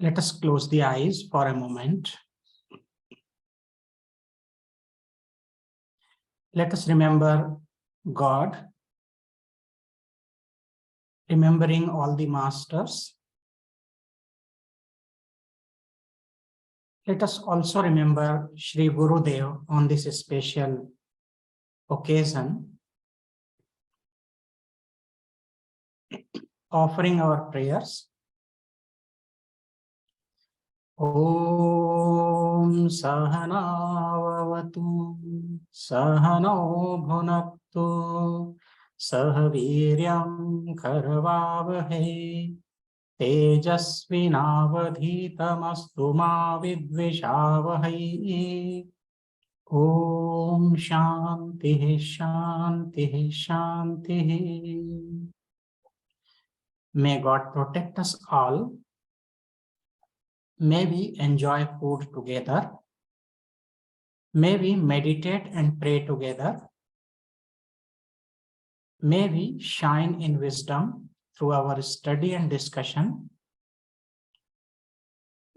Let us close the eyes for a moment. Let us remember God, remembering all the masters. Let us also remember Shri Gurudev on this special occasion, offering our prayers. Om Sahana Vavatu Sahano Bhunaktu Sahaviryam Karavavahe Tejasvinavadhitamastu ma vidvishavahe. Om Shanti Shanti Shanti. May God protect us all. May we enjoy food together. May we meditate and pray together. May we shine in wisdom through our study and discussion.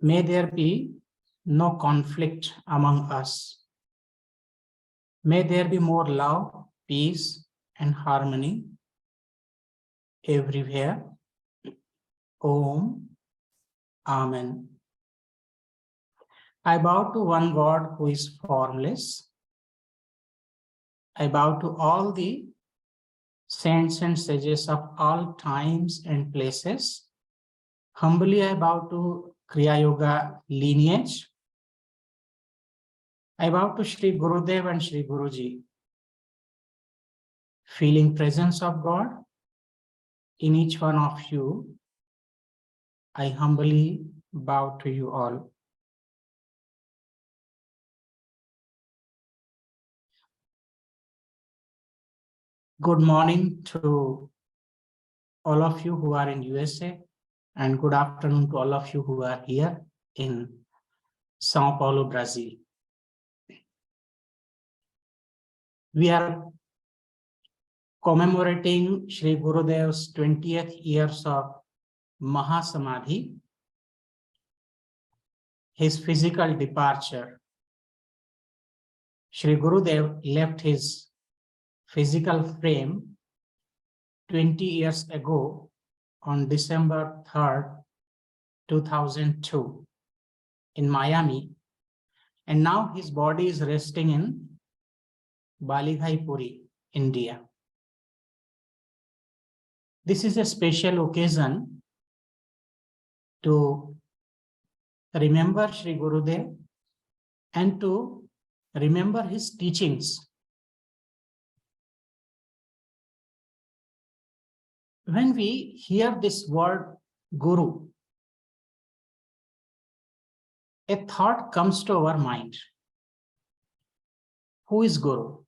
May there be no conflict among us. May there be more love, peace, and harmony everywhere. Om. Amen. I bow to one God who is formless. I bow to all the saints and sages of all times and places. Humbly I bow to Kriya Yoga lineage. I bow to Shri Gurudev and Shri Guruji. Feeling presence of God in each one of you, I humbly bow to you all. Good morning to all of you who are in USA, and good afternoon to all of you who are here in Sao Paulo, Brazil. We are commemorating Shri Gurudev's 20th years of Mahasamadhi, his physical departure. Shri Gurudev left his physical frame 20 years ago on December 3rd, 2002 in Miami, and now his body is resting in Balighai Puri, India. This is a special occasion to remember Shri Gurudev and to remember his teachings. When we hear this word Guru, a thought comes to our mind. Who is Guru?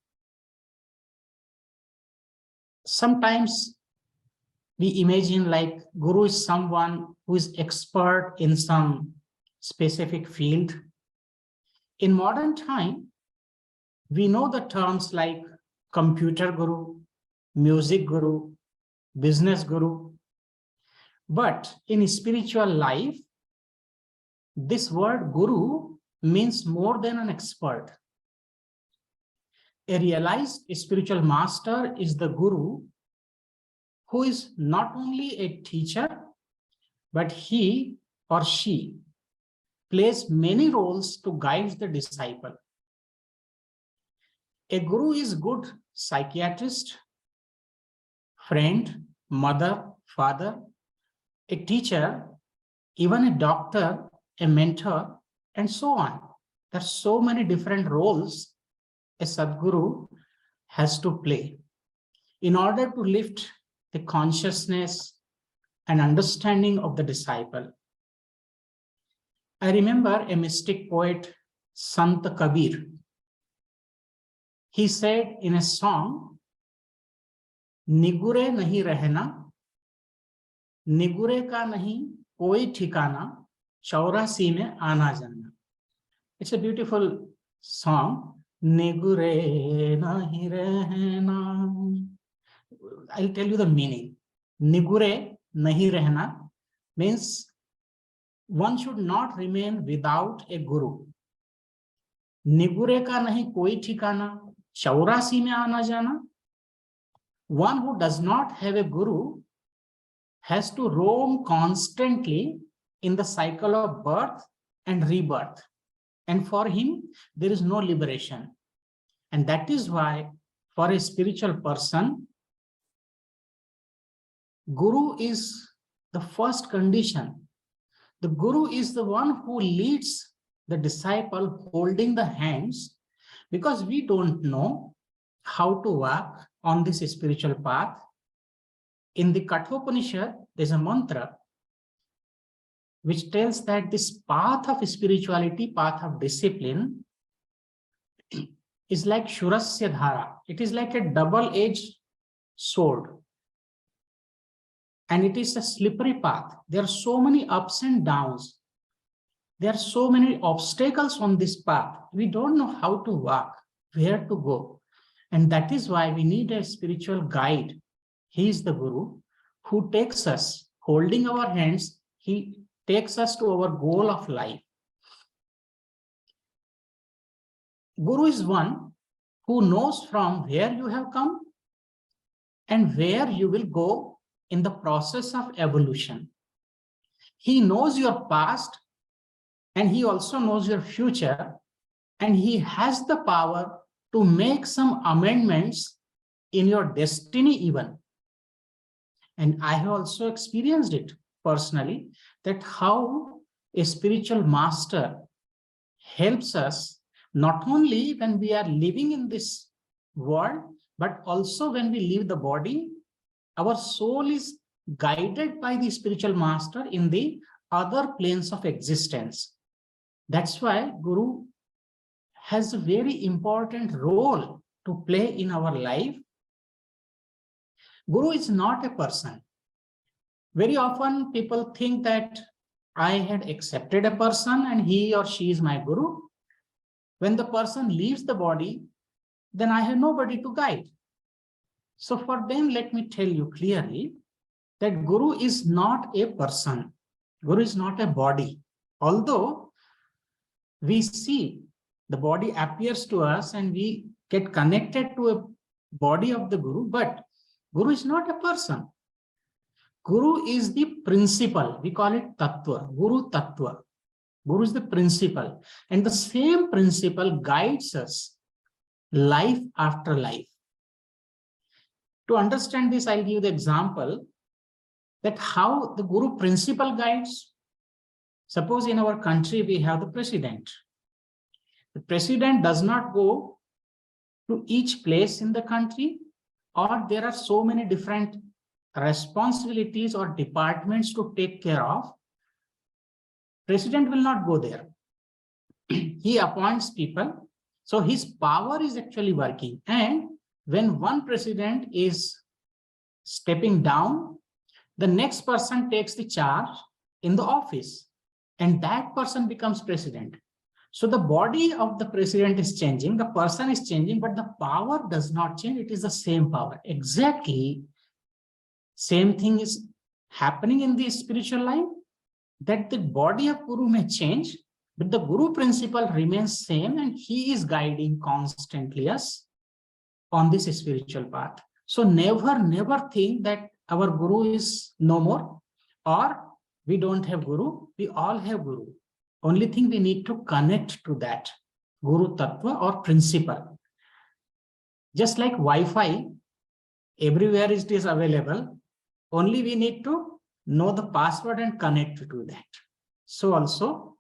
Sometimes we imagine like Guru is someone who is expert in some specific field. In modern time, we know the terms like computer guru, music guru, business guru. But in spiritual life, this word guru means more than an expert. A realized spiritual master is the guru who is not only a teacher, but he or she plays many roles to guide the disciple. A guru is good psychiatrist, friend, mother, father, a teacher, even a doctor, a mentor, and so on. There are so many different roles a Sadguru has to play in order to lift the consciousness and understanding of the disciple. I remember a mystic poet, Sant Kabir. He said in a song, निगुरे नहीं रहना, निगुरे का नहीं कोई ठिकाना, चौरासी में आना जाना. It's a beautiful song. निगुरे नहीं रहना. I'll tell you the meaning. Nigure nahi rehna means one should not remain without a guru. निगुरे का नहीं कोई ठिकाना, 84 में आना जाना. One who does not have a guru has to roam constantly in the cycle of birth and rebirth. And for him, there is no liberation. And that is why, for a spiritual person, guru is the first condition. The guru is the one who leads the disciple holding the hands, because we don't know how to walk on this spiritual path. In the Kathopanishad, there's a mantra which tells that this path of spirituality, path of discipline, is like Shurasya Dhara. It is like a double-edged sword. And it is a slippery path. There are so many ups and downs. There are so many obstacles on this path. We don't know how to walk, where to go. And that is why we need a spiritual guide. He is the Guru who takes us, holding our hands, he takes us to our goal of life. Guru is one who knows from where you have come and where you will go in the process of evolution. He knows your past and he also knows your future, and he has the power to make some amendments in your destiny even. And I have also experienced it personally, that how a spiritual master helps us not only when we are living in this world, but also when we leave the body. Our soul is guided by the spiritual master in the other planes of existence. That's why Guru has a very important role to play in our life. Guru is not a person. Very often people think that I had accepted a person and he or she is my Guru. When the person leaves the body, then I have nobody to guide. So for them, let me tell you clearly that Guru is not a person. Guru is not a body. Although we see the body appears to us and we get connected to a body of the Guru, but Guru is not a person. Guru is the principle. We call it Tattva, Guru Tattva. Guru is the principle. And the same principle guides us life after life. To understand this, I'll give you the example that how the Guru principle guides. Suppose in our country, we have the president. The president does not go to each place in the country, or there are so many different responsibilities or departments to take care of. President will not go there. He appoints people. So his power is actually working. And when one president is stepping down, the next person takes the charge in the office, and that person becomes president. So the body of the president is changing, the person is changing, but the power does not change. It is the same power. Exactly same thing is happening in the spiritual life, that the body of Guru may change, but the Guru principle remains same, and he is guiding constantly us on this spiritual path. So never think that our Guru is no more, or we don't have Guru. We all have Guru. Only thing we need to connect to that Guru Tattva or principle. Just like Wi-Fi, everywhere it is available. Only we need to know the password and connect to that. So also,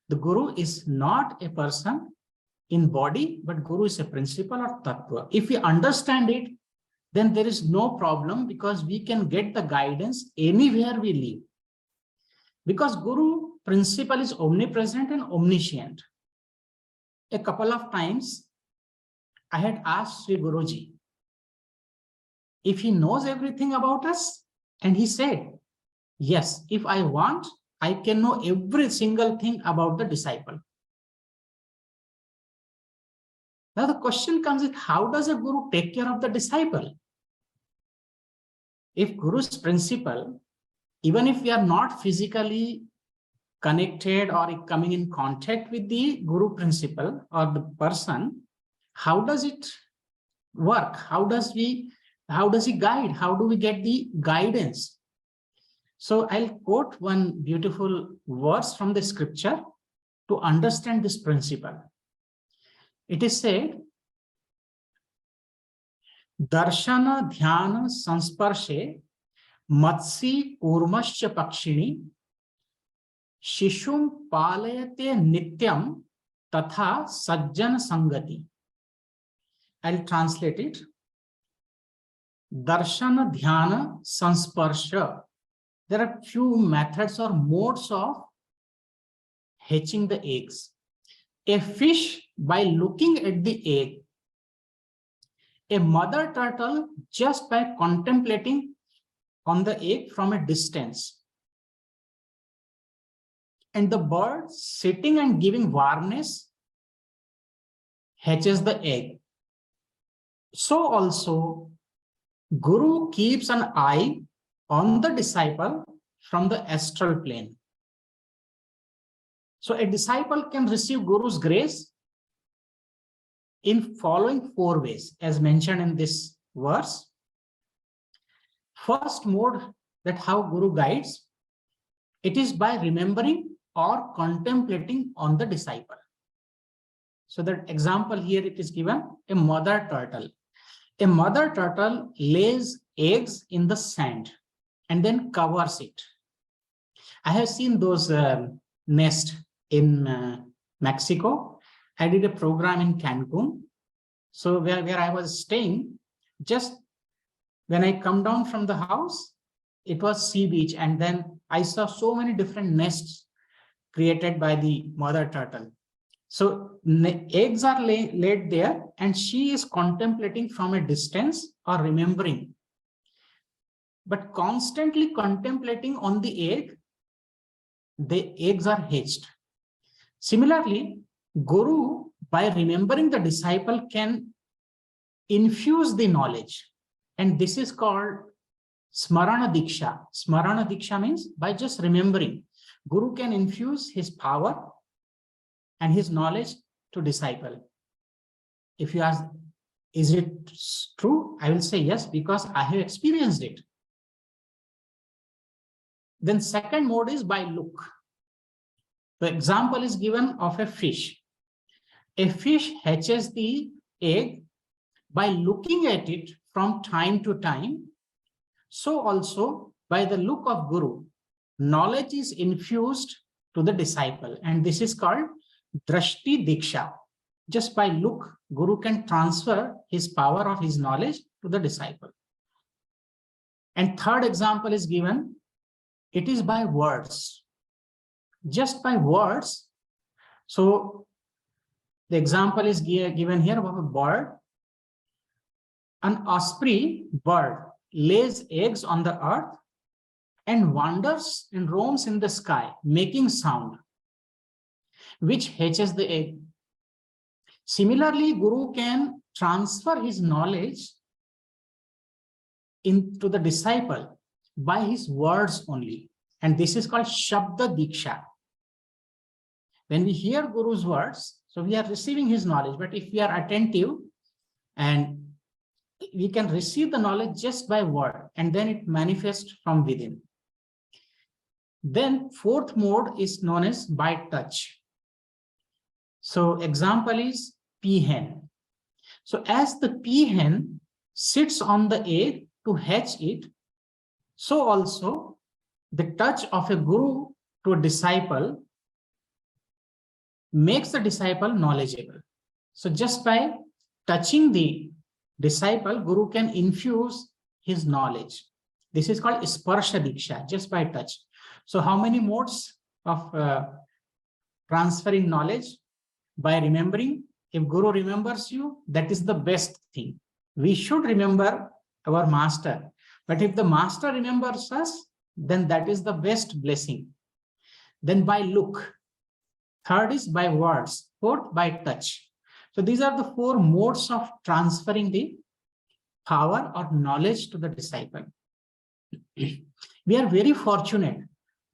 the Guru is not a person in body, but Guru is a principle or Tattva. If we understand it, then there is no problem, because we can get the guidance anywhere we live. Because Guru principle is omnipresent and omniscient. A couple of times, I had asked Sri Guruji if he knows everything about us, and he said, yes, if I want, I can know every single thing about the disciple. Now the question comes is, how does a Guru take care of the disciple? If Guru's principle, even if we are not physically connected or coming in contact with the Guru principle or the person, how does it work? How does he guide? How do we get the guidance? So I'll quote one beautiful verse from the scripture to understand this principle. It is said, Darshana Dhyana Sansparshe Matsi Kurmascha Pakshini Shishum Palayate Nityam Tatha Sajjan Sangati. I'll translate it. Darshana Dhyana Sansparsha. There are few methods or modes of hatching the eggs. A fish, by looking at the egg, a mother turtle, just by contemplating on the egg from a distance, and the bird sitting and giving warmness hatches the egg. So also, Guru keeps an eye on the disciple from the astral plane. So a disciple can receive Guru's grace in following 4 ways, as mentioned in this verse. First mode, that how Guru guides, it is by remembering or contemplating on the disciple. So that example here it is given, a mother turtle. A mother turtle lays eggs in the sand and then covers it. I have seen those nests in Mexico. I did a program in Cancun. So where I was staying, just when I come down from the house, it was sea beach. And then I saw so many different nests created by the mother turtle. So eggs are laid there and she is contemplating from a distance or remembering. But constantly contemplating on the eggs are hatched. Similarly, Guru, by remembering the disciple, can infuse the knowledge. And this is called Smarana Diksha. Smarana Diksha means by just remembering, Guru can infuse his power and his knowledge to disciple. If you ask, is it true? I will say yes, because I have experienced it. Then second mode is by look. The example is given of a fish. A fish hatches the egg by looking at it from time to time. So also by the look of Guru, knowledge is infused to the disciple. And this is called Drashti Diksha. Just by look, Guru can transfer his power of his knowledge to the disciple. And third example is given. It is by words. Just by words. So the example is given here of a bird. An osprey bird lays eggs on the earth and wanders and roams in the sky, making sound, which hatches the egg. Similarly, Guru can transfer his knowledge into the disciple by his words only. And this is called Shabda Diksha. When we hear Guru's words, so we are receiving his knowledge, but if we are attentive and we can receive the knowledge just by word, and then it manifests from within. Then fourth mode is known as by touch. So example is peahen. So as the peahen sits on the egg to hatch it, so also the touch of a Guru to a disciple makes the disciple knowledgeable. So just by touching the disciple, Guru can infuse his knowledge. This is called Sparsha Diksha, just by touch. So how many modes of transferring knowledge? By remembering. If Guru remembers you, that is the best thing. We should remember our master. But if the master remembers us, then that is the best blessing. Then by look. Third is by words. Fourth, by touch. So these are the 4 modes of transferring the power or knowledge to the disciple. We are very fortunate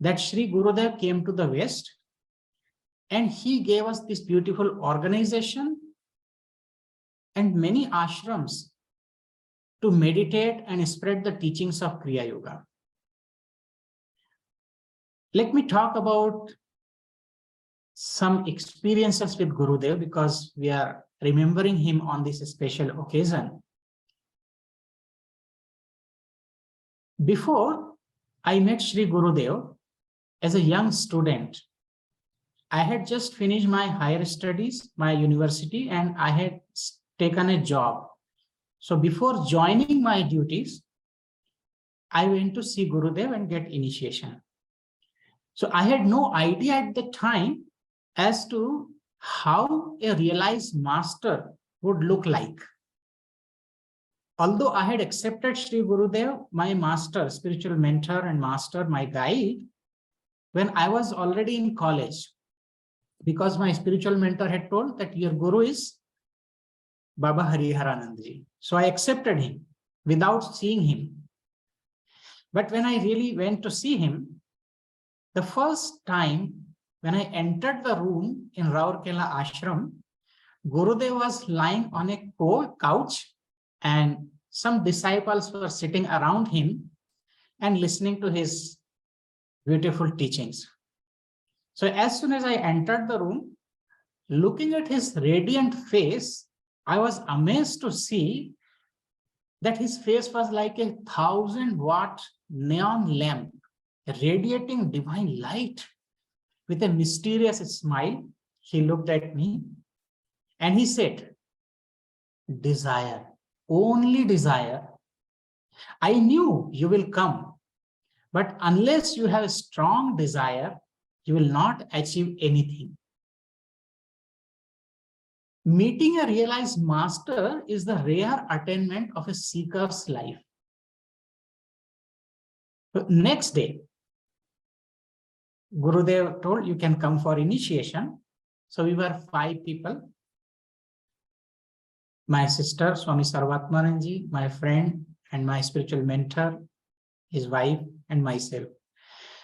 that Sri Gurudev came to the West and he gave us this beautiful organization and many ashrams to meditate and spread the teachings of Kriya Yoga. Let me talk about some experiences with Gurudev because we are remembering him on this special occasion. Before I met Sri Gurudev as a young student, I had just finished my higher studies, my university, and I had taken a job. So before joining my duties, I went to see Gurudev and get initiation. So I had no idea at the time as to how a realized master would look like. Although I had accepted Sri Gurudev, my master, spiritual mentor and master, my guide, when I was already in college, because my spiritual mentor had told that your guru is Baba Hariharanandji. So I accepted him without seeing him. But when I really went to see him, the first time when I entered the room in Raurkela ashram, Gurudev was lying on a couch and some disciples were sitting around him and listening to his beautiful teachings. So as soon as I entered the room, looking at his radiant face, I was amazed to see that his face was like a 1,000-watt neon lamp, radiating divine light. With a mysterious smile, he looked at me and he said, "Desire, only desire. I knew you will come, but unless you have a strong desire, you will not achieve anything." Meeting a realized master is the rare attainment of a seeker's life. Next day, Gurudev told, "You can come for initiation." So we were 5 people. My sister, Swami Sarvatmananji, my friend and my spiritual mentor, his wife and myself.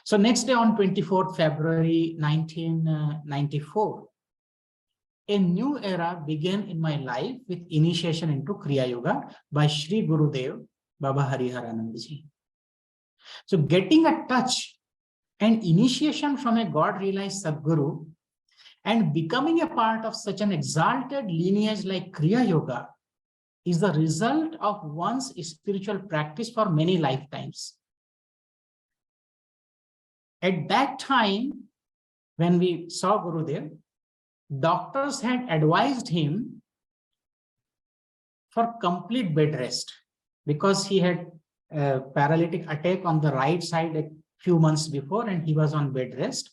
So next day on 24th February 1994, a new era began in my life with initiation into Kriya Yoga by Sri Gurudev, Baba Hariharanandji. So getting a touch and initiation from a God-realized Sadguru and becoming a part of such an exalted lineage like Kriya Yoga is the result of one's spiritual practice for many lifetimes. At that time, when we saw Gurudev, doctors had advised him for complete bed rest because he had a paralytic attack on the right side a few months before and he was on bed rest.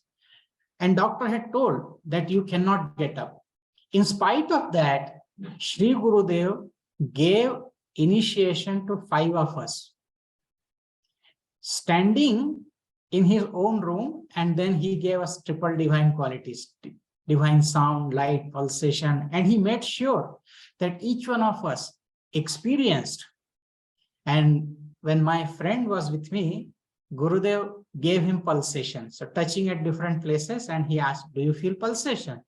And doctor had told that you cannot get up. In spite of that, Sri Gurudev gave initiation to 5 of us, standing in his own room, and then he gave us triple divine qualities, divine sound, light, pulsation, and he made sure that each one of us experienced. And when my friend was with me, Gurudev gave him pulsation, so touching at different places, and he asked, "Do you feel pulsation?"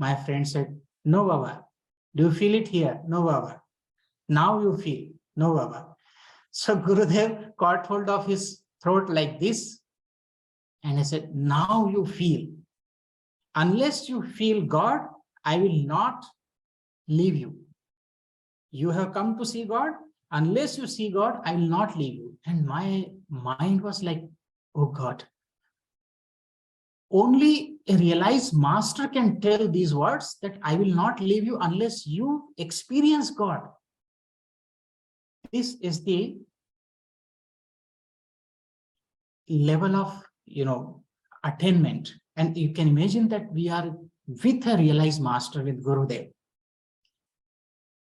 My friend said, "No, Baba." "Do you feel it here?" "No, Baba." "Now you feel?" "No, Baba." So Gurudev caught hold of his throat like this, and he said, "Now you feel. Unless you feel God, I will not leave you. You have come to see God. Unless you see God, I will not leave you." And my mind was like, oh God, only a realized master can tell these words, that I will not leave you unless you experience God. This is the level of, attainment. And you can imagine that we are with a realized master, with Gurudev.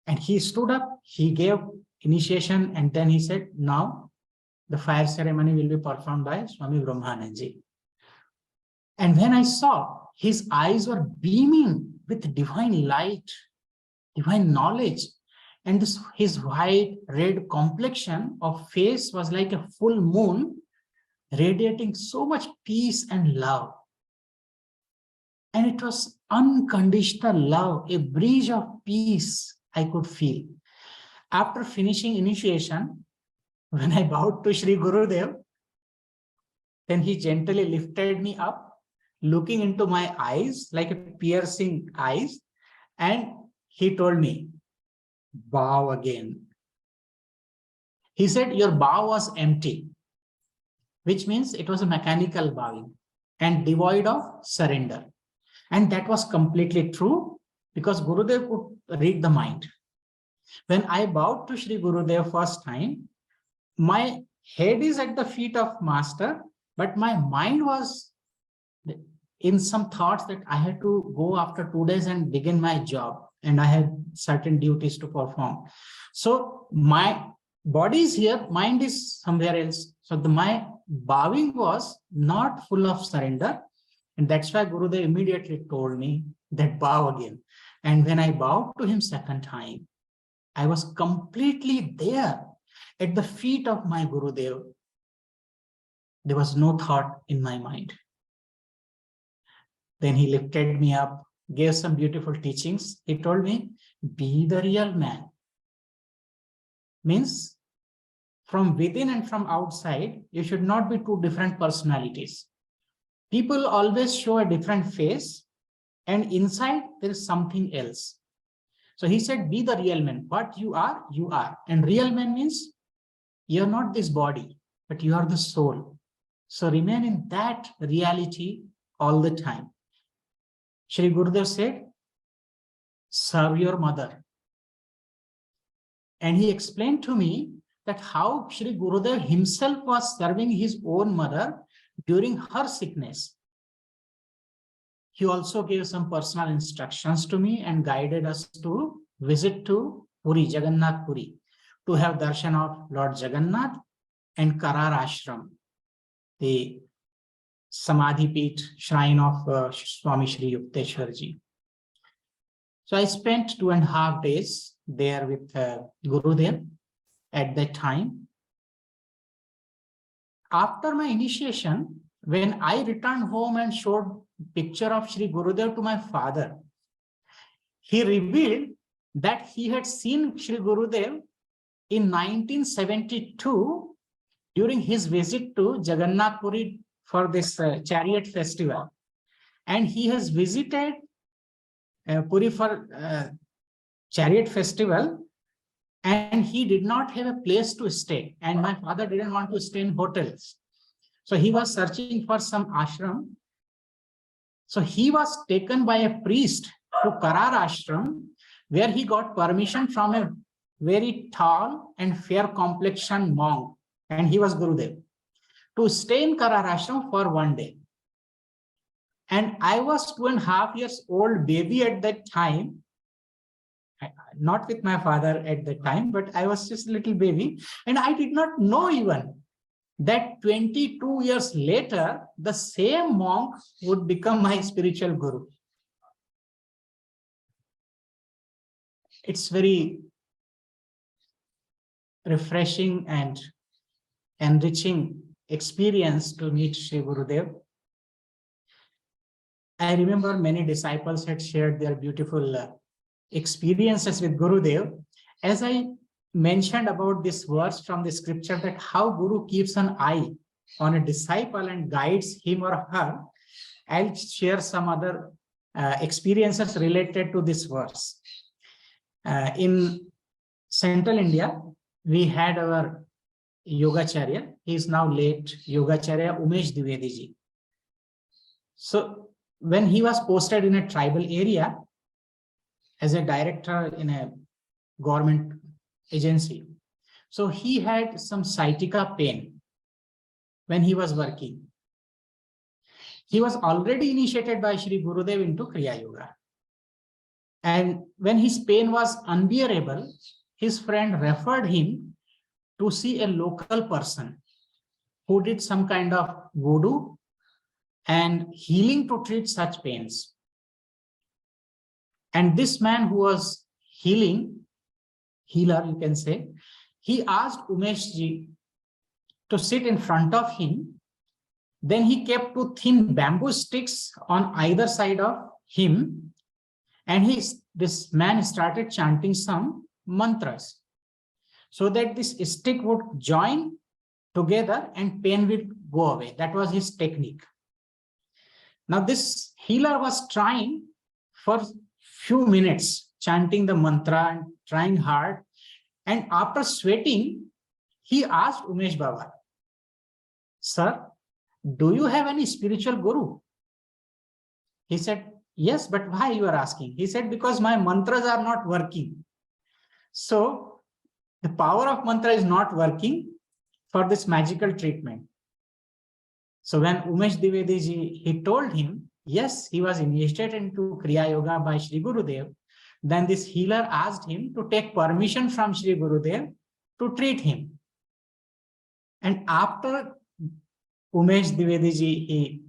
And he stood up, he gave initiation, and then he said, "Now the fire ceremony will be performed by Swami Brahmananji." And when I saw, his eyes were beaming with divine light, divine knowledge, and his white red complexion of face was like a full moon radiating so much peace and love. And it was unconditional love, a breeze of peace I could feel. After finishing initiation, when I bowed to Sri Gurudev, then he gently lifted me up, looking into my eyes like a piercing eyes, and he told me, bow again. He said, your bow was empty, which means it was a mechanical bowing and devoid of surrender. And that was completely true because Gurudev could read the mind. When I bowed to Sri Gurudev first time, my head is at the feet of Master, but my mind was in some thoughts that I had to go after 2 days and begin my job, and I had certain duties to perform. So my body is here, mind is somewhere else. So my bowing was not full of surrender. And that's why Gurudev immediately told me that bow again. And when I bowed to him second time, I was completely there at the feet of my Gurudev. There was no thought in my mind. Then he lifted me up, gave some beautiful teachings. He told me, be the real man. Means from within and from outside, you should not be two different personalities. People always show a different face, and inside there is something else. So he said, be the real man. What you are, you are. And real man means you're not this body, but you are the soul. So remain in that reality all the time. Shri Gurudev said, serve your mother. And he explained to me that how Shri Gurudev himself was serving his own mother during her sickness. He also gave some personal instructions to me and guided us to visit to Puri, Jagannath Puri, to have darshan of Lord Jagannath and Karar Ashram, the Samadhi Peeth shrine of Swami Shri Yukteswarji. So I spent 2.5 days there with Gurudev at that time. After my initiation, when I returned home and showed picture of Shri Gurudev to my father, he revealed that he had seen Shri Gurudev in 1972 during his visit to Jagannath Puri for this chariot festival. And he has visited Puri for chariot festival, and he did not have a place to stay. And my father didn't want to stay in hotels. So he was searching for some ashram. So he was taken by a priest to Karar Ashram, where he got permission from a very tall and fair complexioned monk, and he was Gurudev, to stay in Karar Ashram for 1 day. And I was 2.5 years old baby at that time, not with my father at that time, but I was just a little baby, and I did not know even that 22 years later, the same monk would become my spiritual guru. It's very refreshing and enriching experience to meet Sri Gurudev. I remember many disciples had shared their beautiful experiences with Gurudev. As I mentioned about this verse from the scripture, that how Guru keeps an eye on a disciple and guides him or her, I'll share some other experiences related to this verse. In Central India, we had our Yogacharya. He is now late, Yogacharya Umesh Dwivedi ji. So when he was posted in a tribal area as a director in a government agency, so he had some sciatica pain when he was working. He was already initiated by Shri Gurudev into Kriya Yoga. And when his pain was unbearable, his friend referred him to see a local person who did some kind of voodoo and healing to treat such pains. And this man who was healer, you can say, he asked Umesh ji to sit in front of him Then he kept two thin bamboo sticks on either side of him, and this man started chanting some mantras so that this stick would join together and pain will go away. That was his technique. Now this healer was trying for few minutes, chanting the mantra and trying hard. And after sweating, he asked Umesh Baba, "Sir, do you have any spiritual guru?" He said, "Yes, but why you are asking?" He said, "Because my mantras are not working." So the power of mantra is not working for this magical treatment. So when Umesh Dwivedi ji, he told him, yes, he was initiated into Kriya Yoga by Sri Gurudev, then this healer asked him to take permission from Sri Gurudev to treat him. And after Umesh Dwivedi ji, he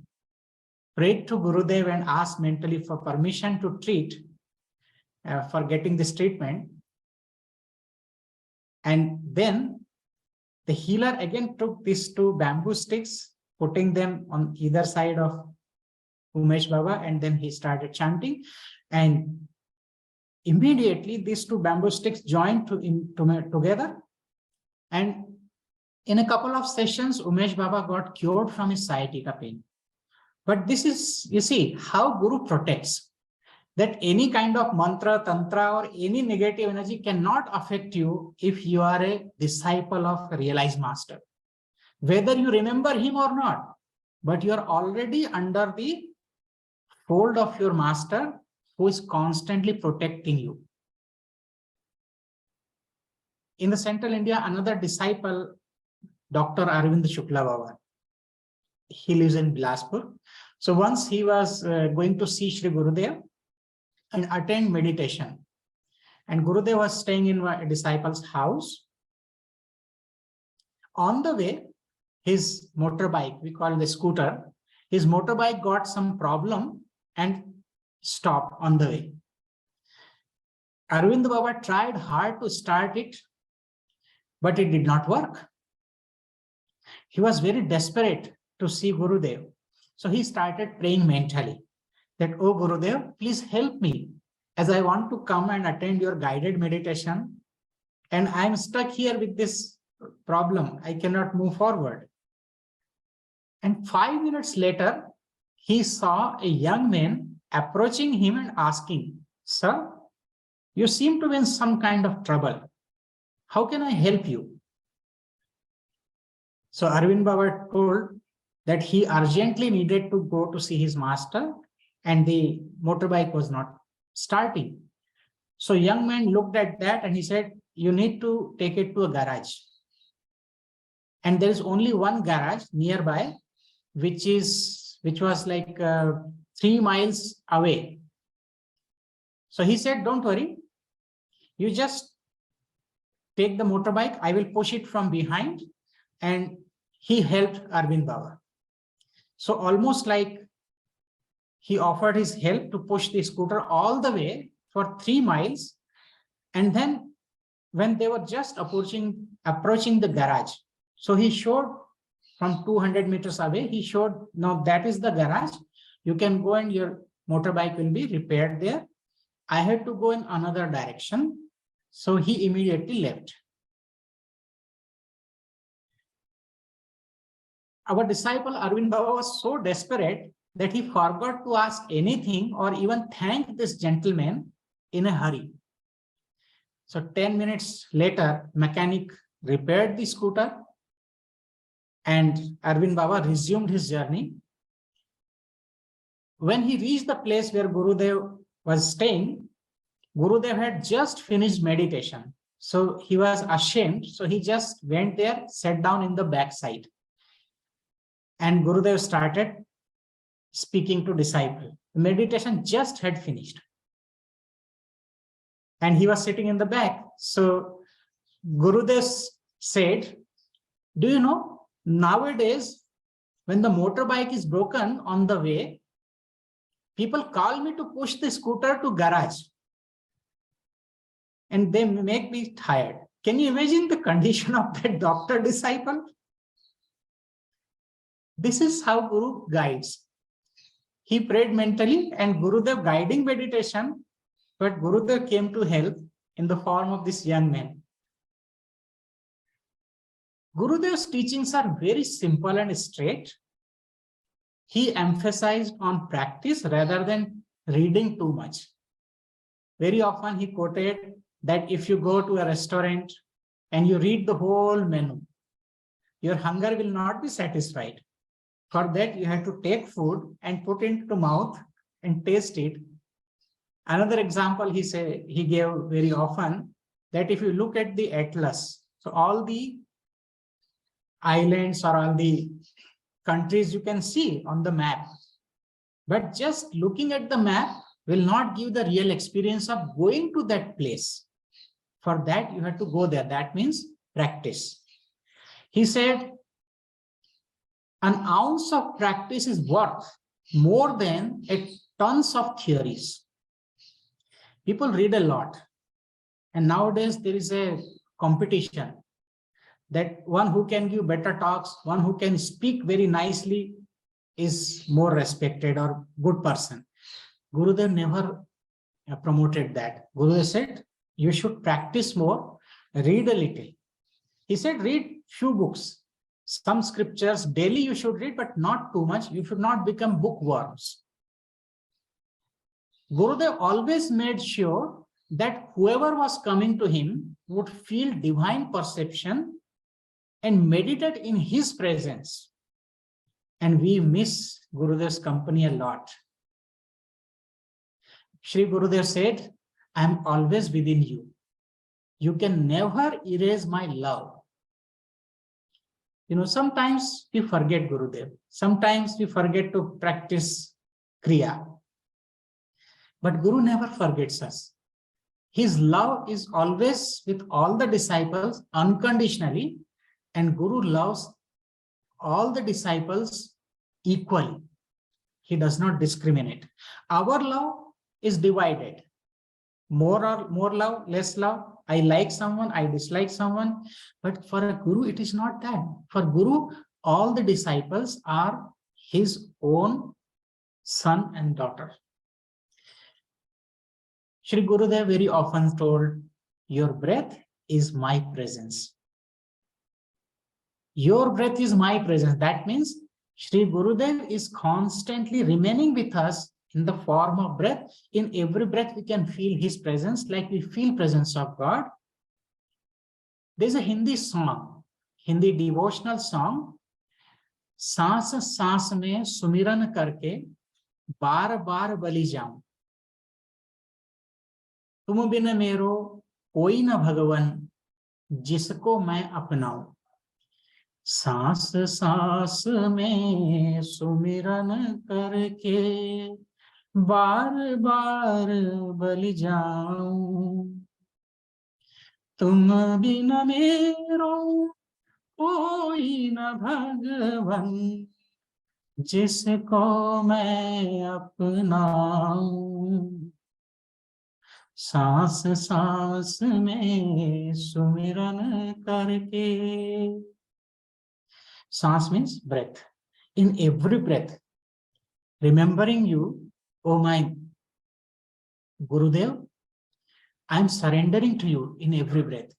prayed to Gurudev and asked mentally for permission to treat, for getting this treatment. And then the healer again took these two bamboo sticks, putting them on either side of Umesh Baba, and then he started chanting. And immediately these two bamboo sticks joined together. And in a couple of sessions, Umesh Baba got cured from his sciatica pain. But this is, you see, how Guru protects. That any kind of mantra, tantra, or any negative energy cannot affect you if you are a disciple of a realized master. Whether you remember him or not, but you are already under the fold of your master who is constantly protecting you. In the central India, another disciple, Dr. Arvind Shukla Baba, he lives in Bilaspur. So once he was going to see Sri Gurudev and attend meditation. And Gurudev was staying in a disciple's house. On the way, his motorbike, we call the scooter, his motorbike got some problem and stopped on the way. Arvind Baba tried hard to start it, but it did not work. He was very desperate to see Gurudev. So he started praying mentally that, "Oh Gurudev, please help me, as I want to come and attend your guided meditation. And I'm stuck here with this problem. I cannot move forward." And 5 minutes later, he saw a young man approaching him and asking, "Sir, you seem to be in some kind of trouble. How can I help you?" So Arvind Baba told that he urgently needed to go to see his master and the motorbike was not starting. So young man looked at that and he said, "You need to take it to a garage." And there is only one garage nearby, which was like 3 miles away. So he said, "Don't worry, you just take the motorbike, I will push it from behind." And he helped Arvind Baba. So almost like he offered his help to push the scooter all the way for 3 miles. And then when they were just approaching the garage, so he showed from 200 meters away, he showed, "No, that is the garage. You can go and your motorbike will be repaired there." I had to go in another direction. So he immediately left. Our disciple Arvind Baba was so desperate that he forgot to ask anything or even thank this gentleman in a hurry. So 10 minutes later, mechanic repaired the scooter and Arvind Baba resumed his journey. When he reached the place where Gurudev was staying, Gurudev had just finished meditation. So he was ashamed. So he just went there, sat down in the backside. And Gurudev started speaking to disciple. The meditation just had finished. And he was sitting in the back. So Gurudev said, "Do you know, nowadays, when the motorbike is broken on the way, people call me to push the scooter to garage. And they make me tired." Can you imagine the condition of that doctor disciple? This is how Guru guides. He prayed mentally and Gurudev guiding meditation, but Gurudev came to help in the form of this young man. Gurudev's teachings are very simple and straight. He emphasized on practice rather than reading too much. Very often he quoted that if you go to a restaurant and you read the whole menu, your hunger will not be satisfied. For that, you have to take food and put it into the mouth and taste it. Another example he gave very often, that if you look at the atlas, so all the islands or all the countries you can see on the map, but just looking at the map will not give the real experience of going to that place. For that, you have to go there. That means practice. He said, an ounce of practice is worth more than a tons of theories. People read a lot. And nowadays there is a competition that one who can give better talks, one who can speak very nicely is more respected or good person. Gurudev never promoted that. Gurudev said, you should practice more, read a little. He said, read few books. Some scriptures daily you should read, but not too much. You should not become bookworms. Gurudev always made sure that whoever was coming to him would feel divine perception and meditate in his presence. And we miss Gurudev's company a lot. Shri Gurudev said, I am always within you. You can never erase my love. Sometimes we forget Gurudev. Sometimes we forget to practice Kriya. But Guru never forgets us. His love is always with all the disciples unconditionally, and Guru loves all the disciples equally. He does not discriminate. Our love is divided. More love, less love. I like someone, I dislike someone. But for a Guru, it is not that. For Guru, all the disciples are his own son and daughter. Shri Gurudev very often told, your breath is my presence. Your breath is my presence. That means Shri Gurudev is constantly remaining with us in the form of breath. In every breath, we can feel his presence, like we feel presence of God. There's a Hindi song, Hindi devotional song. सांस सांस में सुमिरन करके बार बार बलि जाऊं, तुम बिन मेरो कोई न भगवन, जिसको मैं अपनाऊं. सांस सांस में सुमिरन करके बार बार बलि जाऊं, तुम बिन मेरो कोई न भगवन, जिसको मैं अपनाऊं. सांस सांस में सुमिरन करके. सांस means breath. In every breath, remembering you, oh my Gurudev, I am surrendering to you in every breath.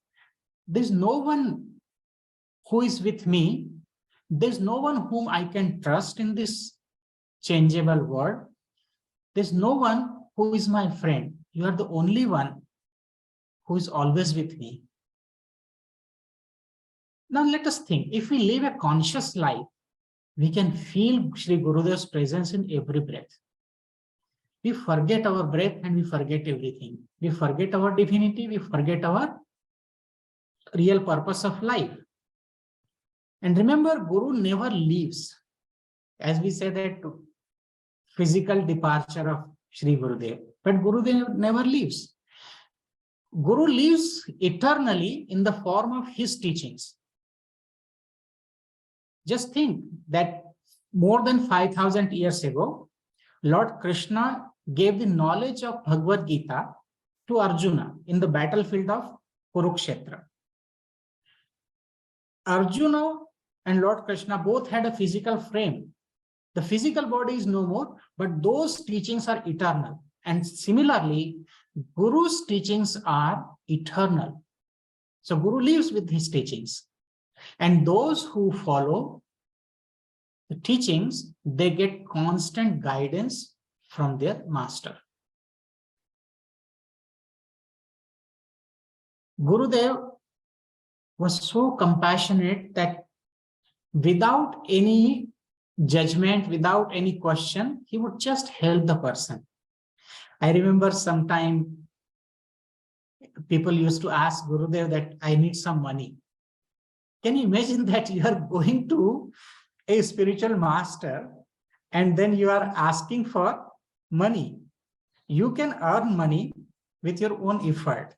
There's no one who is with me. There's no one whom I can trust in this changeable world. There's no one who is my friend. You are the only one who is always with me. Now let us think, if we live a conscious life, we can feel Shri Gurudev's presence in every breath. We forget our breath and we forget everything. We forget our divinity, we forget our real purpose of life. And remember, Guru never leaves. As we say that physical departure of Shri Gurudev, but Gurudev never leaves. Guru lives eternally in the form of his teachings. Just think that more than 5,000 years ago, Lord Krishna gave the knowledge of Bhagavad Gita to Arjuna in the battlefield of Kurukshetra. Arjuna and Lord Krishna both had a physical frame. The physical body is no more, but those teachings are eternal. And similarly, Guru's teachings are eternal. So Guru lives with his teachings. And those who follow the teachings, they get constant guidance from their master. Gurudev was so compassionate that without any judgment, without any question, he would just help the person. I remember sometime people used to ask Gurudev that I need some money. Can you imagine that you are going to a spiritual master and then you are asking for money? You can earn money with your own effort,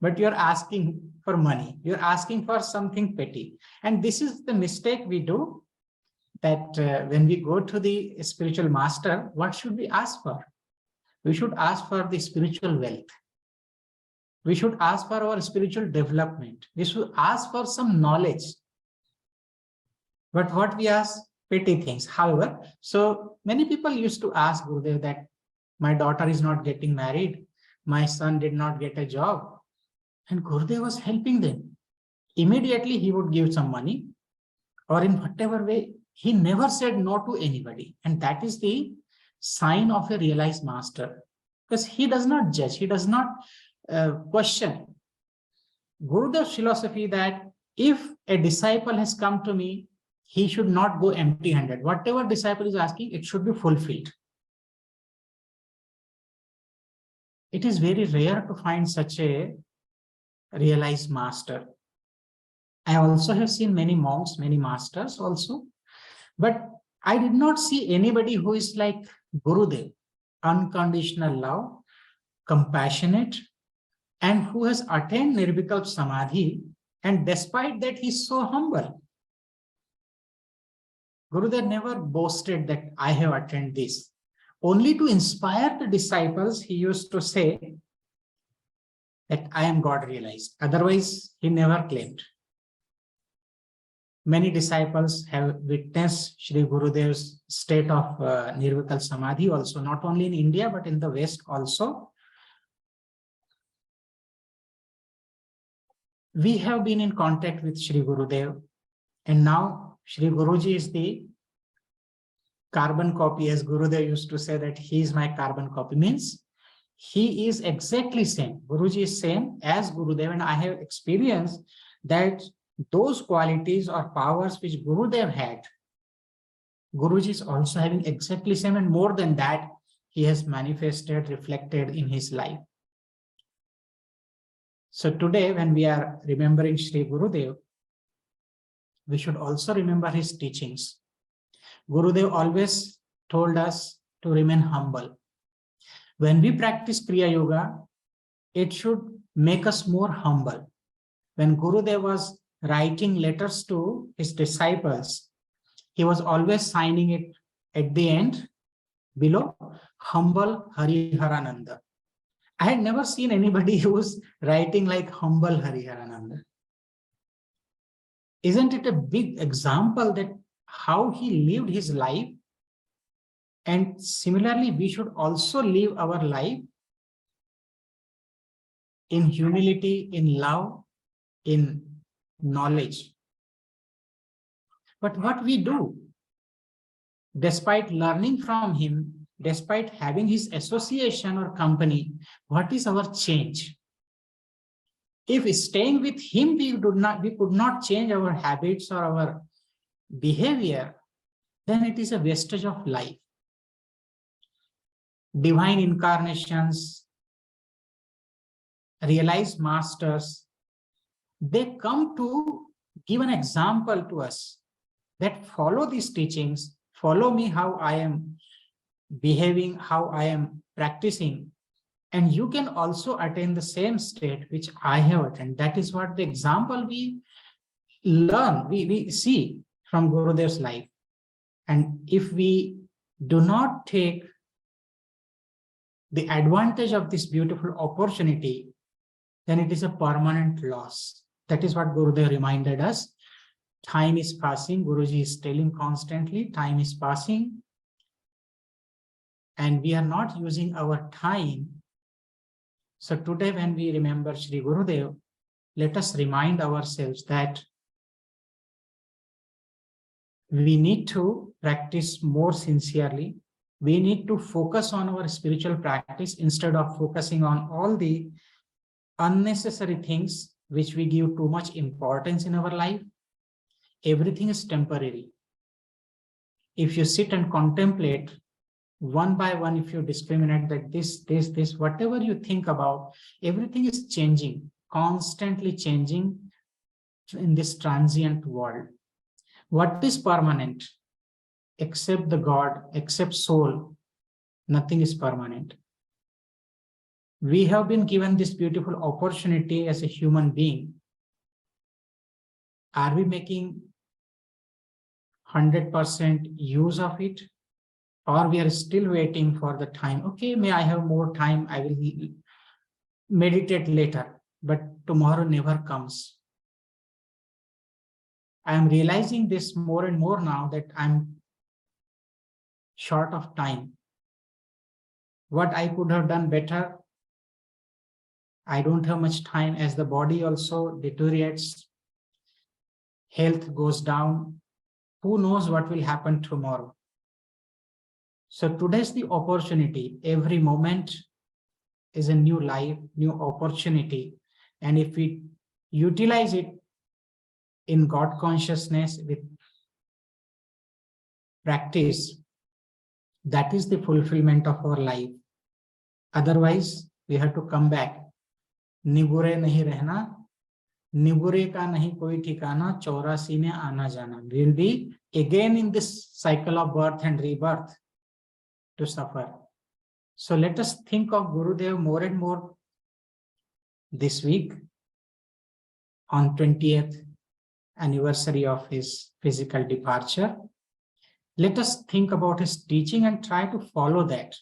but you're asking for money. You're asking for something petty. And this is the mistake we do, that when we go to the spiritual master, what should we ask for? We should ask for the spiritual wealth. We should ask for our spiritual development. We should ask for some knowledge. But what we ask? Petty things. However, so many people used to ask Gurudev that my daughter is not getting married, my son did not get a job, and Gurudev was helping them. Immediately he would give some money, or in whatever way. He never said no to anybody. And that is the sign of a realized master, because he does not judge, he does not question. Gurudev's philosophy that if a disciple has come to me, he should not go empty-handed. Whatever disciple is asking, it should be fulfilled. It is very rare to find such a realized master. I also have seen many monks, many masters also, but I did not see anybody who is like Gurudev, unconditional love, compassionate, and who has attained Nirvikalpa Samadhi, and despite that he is so humble. Gurudev never boasted that I have attained this. Only to inspire the disciples, he used to say that I am God realized. Otherwise, he never claimed. Many disciples have witnessed Shri Gurudev's state of Nirvikalpa Samadhi also, not only in India, but in the West also. We have been in contact with Shri Gurudev, and now Shri Guruji is the carbon copy, as Gurudev used to say that he is my carbon copy, means he is exactly same. Guruji is same as Gurudev, and I have experienced that those qualities or powers which Gurudev had, Guruji is also having exactly same, and more than that, he has manifested, reflected in his life. So today, when we are remembering Shri Gurudev, we should also remember his teachings. Gurudev always told us to remain humble. When we practice Kriya Yoga, it should make us more humble. When Gurudev was writing letters to his disciples, he was always signing it at the end below, humble Hariharananda. I had never seen anybody who was writing like humble Hariharananda. Isn't it a big example that how he lived his life? And similarly, we should also live our life in humility, in love, in knowledge. But what we do, despite learning from him, despite having his association or company, what is our change? If staying with him, we could not change our habits or our behavior, then it is a wastage of life. Divine incarnations, realized masters, they come to give an example to us that follow these teachings, follow me how I am behaving, how I am practicing, and you can also attain the same state which I have attained. That is what the example we learn, we see from Gurudev's life. And if we do not take the advantage of this beautiful opportunity, then it is a permanent loss. That is what Gurudev reminded us. Time is passing. Guruji is telling constantly, time is passing. And we are not using our time. So today when we remember Shri Gurudev, let us remind ourselves that we need to practice more sincerely. We need to focus on our spiritual practice instead of focusing on all the unnecessary things which we give too much importance in our life. Everything is temporary. If you sit and contemplate one by one, if you discriminate that this, whatever you think about, everything is changing, constantly changing in this transient world. What is permanent? Except the God, except soul, nothing is permanent. We have been given this beautiful opportunity as a human being. Are we making 100% use of it? Or we are still waiting for the time? Okay, may I have more time? I will meditate later, but tomorrow never comes. I am realizing this more and more now that I'm short of time. What I could have done better, I don't have much time, as the body also deteriorates, health goes down. Who knows what will happen tomorrow? So today's the opportunity. Every moment is a new life, new opportunity. And if we utilize it in God consciousness with practice, that is the fulfillment of our life. Otherwise, we have to come back. निबुरे नहीं रहना, निबुरे का नहीं कोई ठिकाना, 84 में आना जाना. We will be again in this cycle of birth and rebirth to suffer. So let us think of Gurudev more and more this week on 20th anniversary of his physical departure. Let us think about his teaching and try to follow that.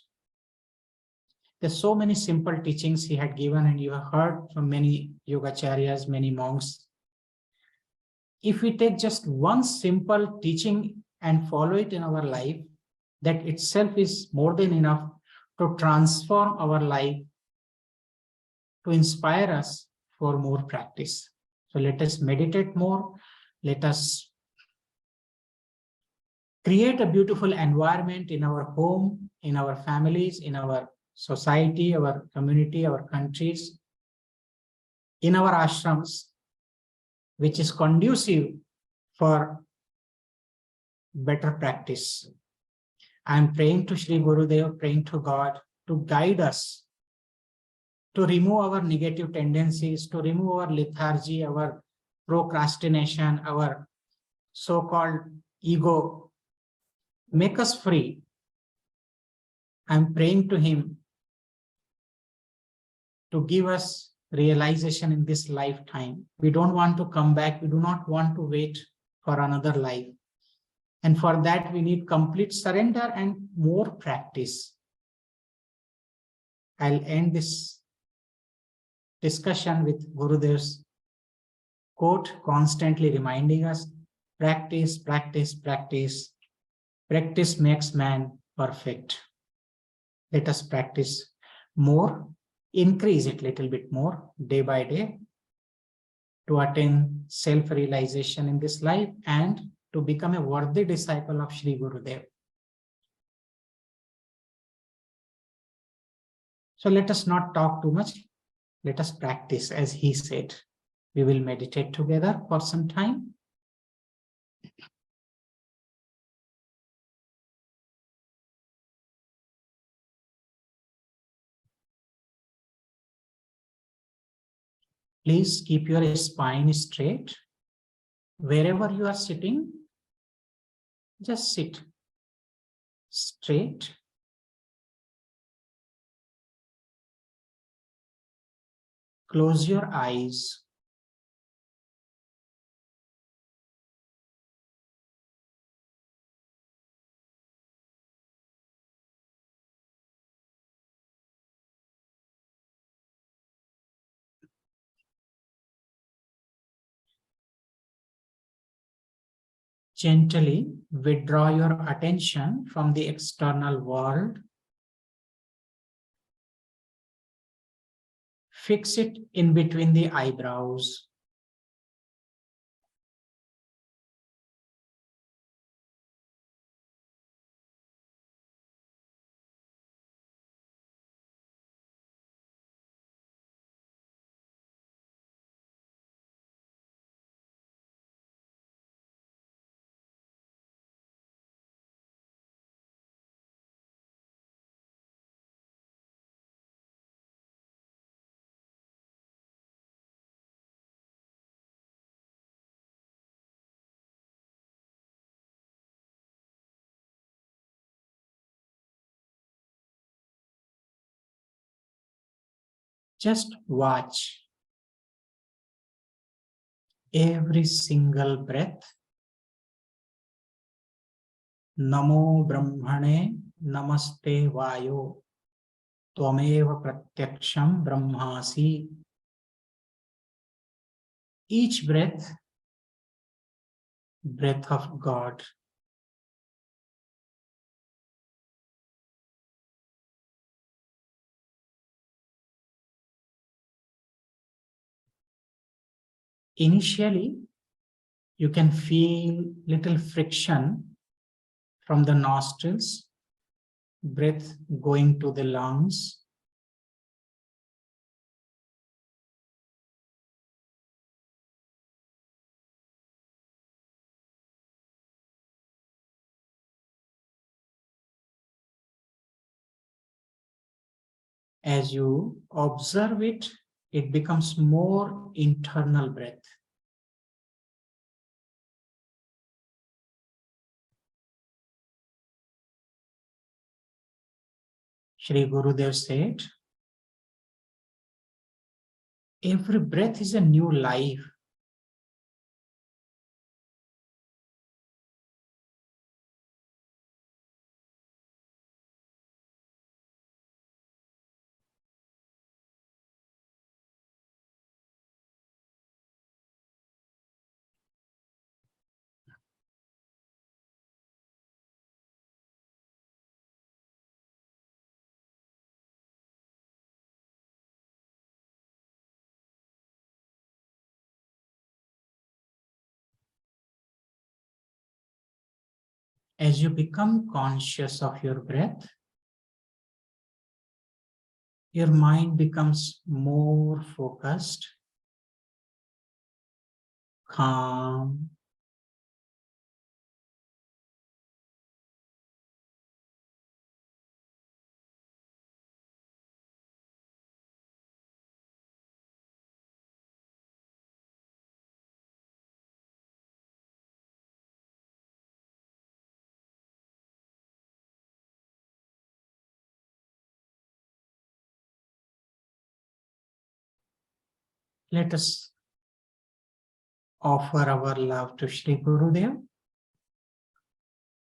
There's so many simple teachings he had given, and you have heard from many yogacharyas, many monks. If we take just one simple teaching and follow it in our life, that itself is more than enough to transform our life, to inspire us for more practice. So let us meditate more. Let us create a beautiful environment in our home, in our families, in our society, our community, our countries, in our ashrams, which is conducive for better practice. I am praying to Shri Gurudev, praying to God to guide us, to remove our negative tendencies, to remove our lethargy, our procrastination, our so-called ego. Make us free. I am praying to him to give us realization in this lifetime. We don't want to come back. We do not want to wait for another life. And for that, we need complete surrender and more practice. I'll end this discussion with Gurudev's quote, constantly reminding us, practice, practice, practice. Practice makes man perfect. Let us practice more, increase it a little bit more day by day to attain self-realization in this life and to become a worthy disciple of Shri Gurudev. So let us not talk too much. Let us practice as he said. We will meditate together for some time. Please keep your spine straight. Wherever you are sitting, just sit straight. Close your eyes. Gently withdraw your attention from the external world. Fix it in between the eyebrows. Just watch every single breath. Namo Brahmane Namaste Vayo Tvameva Pratyaksham Brahmasi. Each breath, breath of God. Initially, you can feel little friction from the nostrils, breath going to the lungs. As you observe it, it becomes more internal breath. Shri Gurudev said, every breath is a new life. As you become conscious of your breath, your mind becomes more focused, calm, let us offer our love to Shri Gurudev.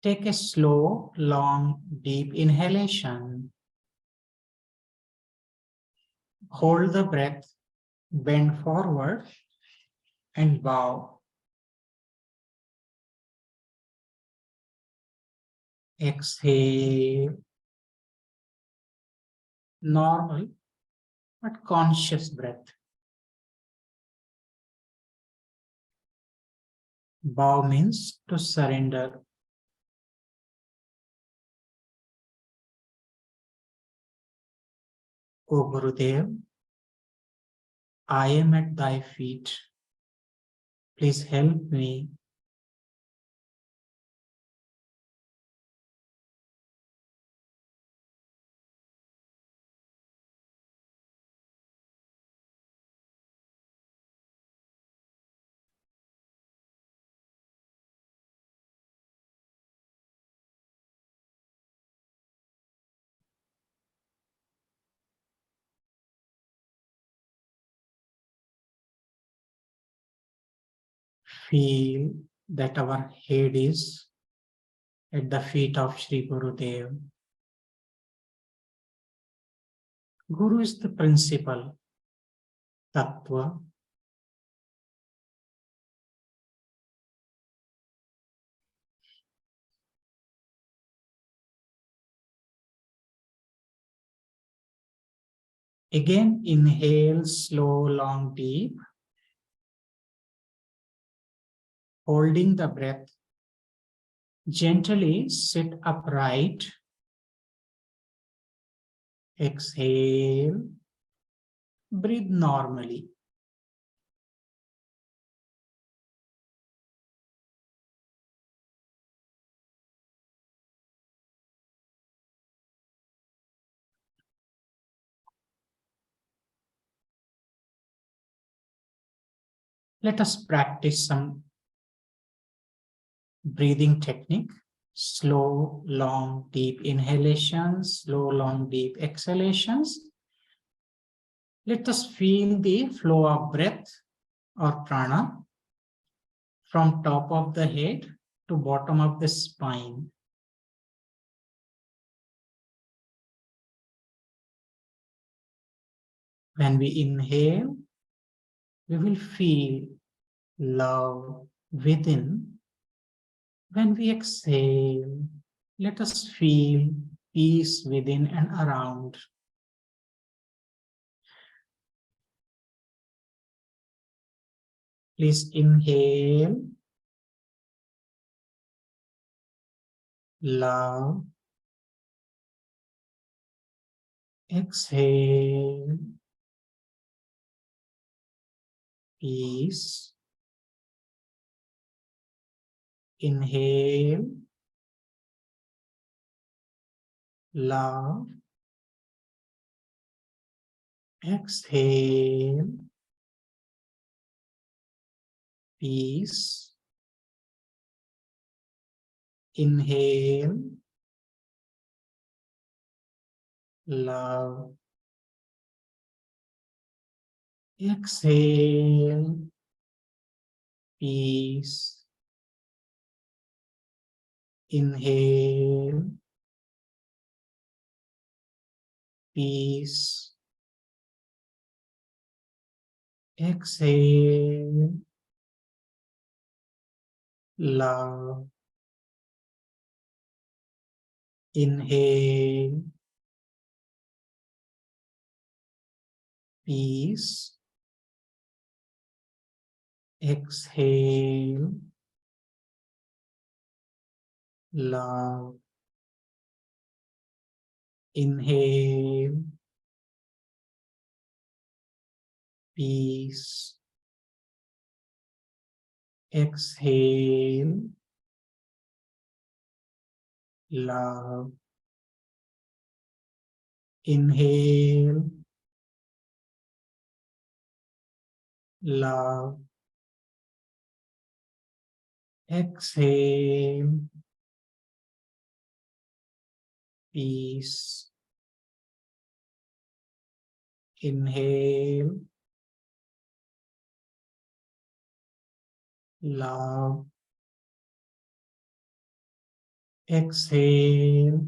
Take a slow, long, deep inhalation. Hold the breath, bend forward, and bow. Exhale. Normal but conscious breath. Bow means to surrender. O Gurudev, I am at thy feet. Please help me. Feel that our head is at the feet of Sri Gurudev. Guru is the principal, Tattva. Again, inhale, slow, long, deep. Holding the breath, gently sit upright. Exhale, breathe normally. Let us practice some breathing technique. Slow, long, deep inhalations, slow, long, deep exhalations. Let us feel the flow of breath or prana from top of the head to bottom of the spine. When we inhale, we will feel love within. When we exhale, let us feel peace within and around. Please inhale, love. Exhale, peace. Inhale, love. Exhale, peace. Inhale, love. Exhale, peace. Inhale, peace. Exhale, love. Inhale, peace. Exhale, love. Inhale, peace. Exhale, love. Inhale, love. Exhale, peace. Inhale, love. Exhale,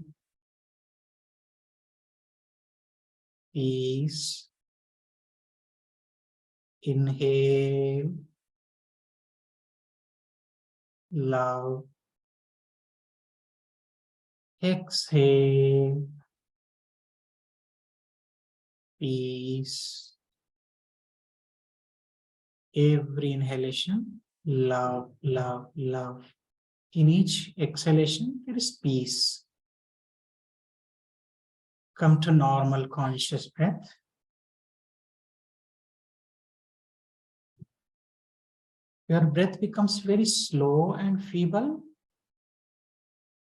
peace. Inhale, love. Exhale, peace. Every inhalation, love, love, love. In each exhalation, there is peace. Come to normal conscious breath. Your breath becomes very slow and feeble.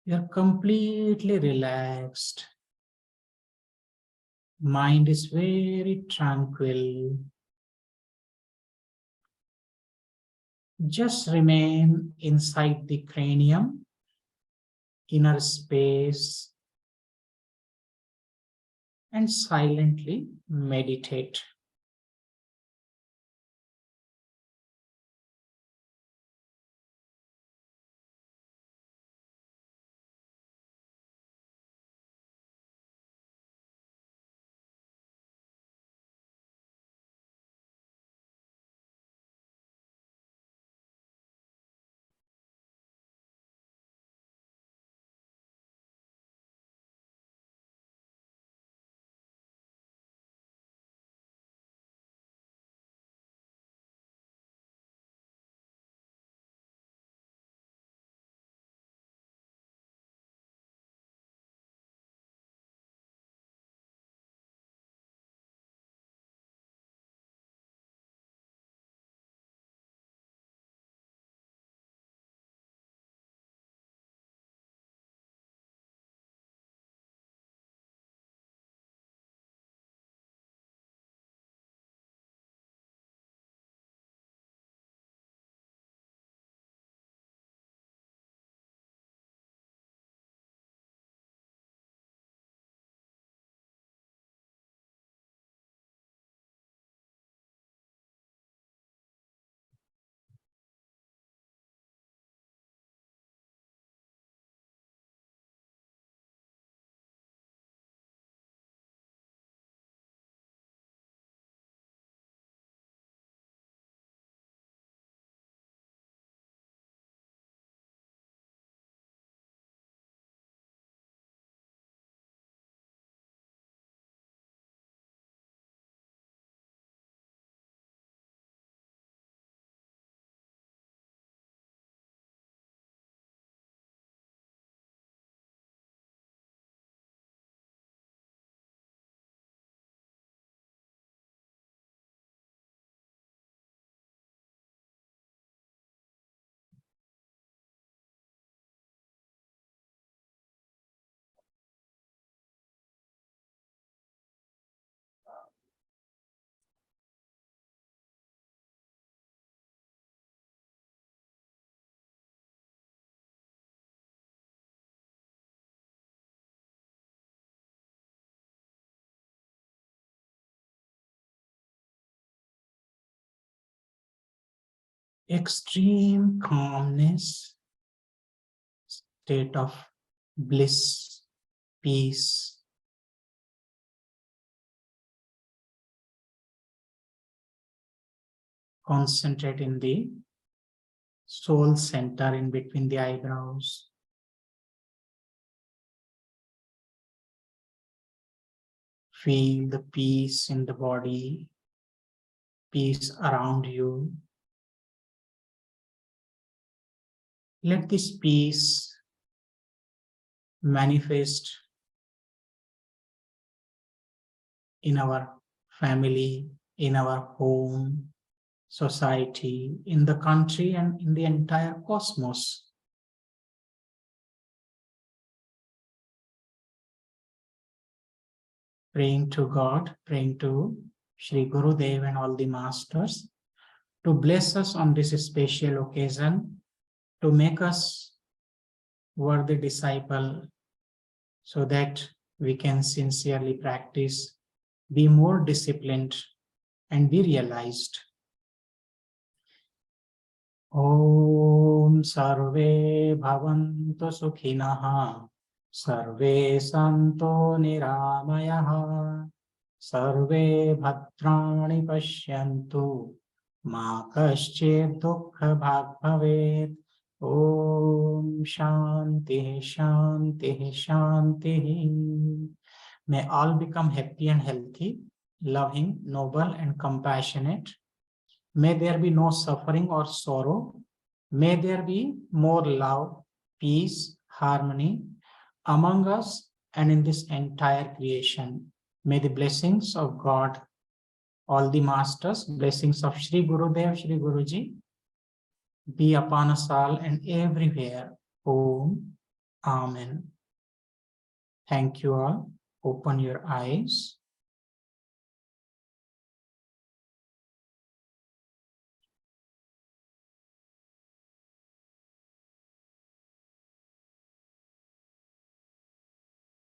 You're completely relaxed. Mind is very tranquil. Just remain inside the cranium, inner space, and silently meditate. extreme calmness, state of bliss, peace. Concentrate in the soul center in between the eyebrows. Feel the peace in the body, peace around you. Let this peace manifest in our family, in our home, society, in the country, and in the entire cosmos. Praying to God, praying to Sri Gurudev and all the masters to bless us on this special occasion, to make us worthy disciple, so that we can sincerely practice, be more disciplined, and be realized. Om Sarve Bhavantu Sukhinah, Sarve Santo Niramayaha, Sarve Bhadrani Pashyantu, Ma Kaschid Dukkha Bhag Bhavet. Om Shanti Shanti Shanti. May all become happy and healthy, loving, noble, and compassionate. May there be no suffering or sorrow. May there be more love, peace, harmony among us and in this entire creation. May the blessings of God, all the masters, blessings of Sri Gurudev, Sri Guruji, be upon us all and everywhere. Om. Amen. Thank you all. Open your eyes.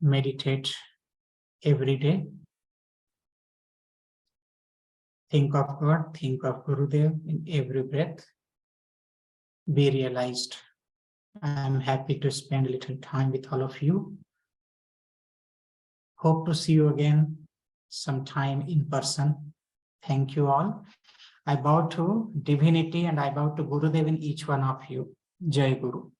Meditate every day. Think of God, think of Gurudev in every breath. Be realized. I am happy to spend a little time with all of you. Hope to see you again sometime in person. Thank you all. I bow to divinity and I bow to Gurudev in each one of you. Jai Guru.